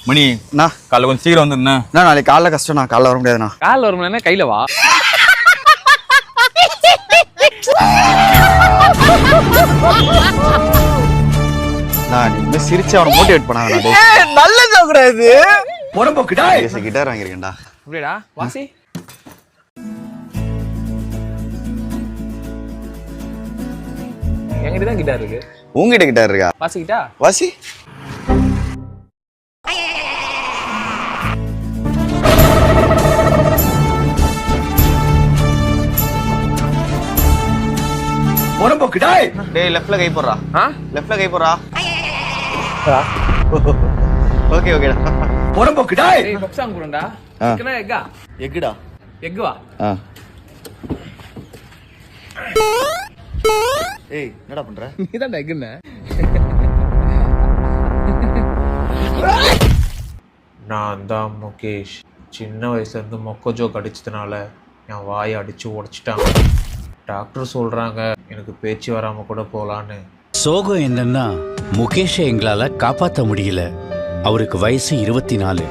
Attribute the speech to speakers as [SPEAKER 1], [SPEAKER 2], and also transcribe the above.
[SPEAKER 1] மணி
[SPEAKER 2] அண்ணா
[SPEAKER 1] காலைல கொஞ்சம் சீக்கிரம் வந்துருண்ணா.
[SPEAKER 2] நாளைக்கு காலைல கஷ்டம், நான் காலைல வர முடியாதுண்ணா.
[SPEAKER 3] காலில் வர முடியாது, கையில வா.
[SPEAKER 2] நான் நீங்க சிரிச்சு அவனை மோட்டிவேட் பண்ணாதடா.
[SPEAKER 3] நல்ல ஜோக்குறாது.
[SPEAKER 2] உடம்புக்குடா கிட்டார் வாங்கிருக்கேன்டா.
[SPEAKER 3] அப்படியேடா வாசி. என்கிட்ட தான் கிட்டார் இருக்கு.
[SPEAKER 2] உங்ககிட்ட கிட்டார் இருக்கா?
[SPEAKER 3] வாசிக்கிட்டா?
[SPEAKER 2] வாசி. உடம்புக்குடா. டேய் லெஃப்ட்ல கை போடுறா. லெஃப்ட்ல கை போடுறா. ஓகே ஓகேடா. உடம்புக்குடா.
[SPEAKER 3] டேய் பப்சாங் குடுடா. சிக்கனா எக்கா?
[SPEAKER 2] எக்குடா.
[SPEAKER 3] எக்கு வா.
[SPEAKER 2] ஏய் என்னடா பண்ற?
[SPEAKER 3] நீதான்டா எக்குன்னு.
[SPEAKER 4] நான் தான் முகேஷ். சின்ன வயசுலேருந்து மொக்க ஜோக் அடிச்சதுனால என் வாயை அடித்து உடச்சிட்டாங்க. டாக்டர் சொல்கிறாங்க எனக்கு பேச்சு வராமல் கூட போகலான்னு.
[SPEAKER 5] சோகம் என்னன்னா முகேஷை எங்களால் காப்பாற்ற முடியல. அவருக்கு வயசு 24.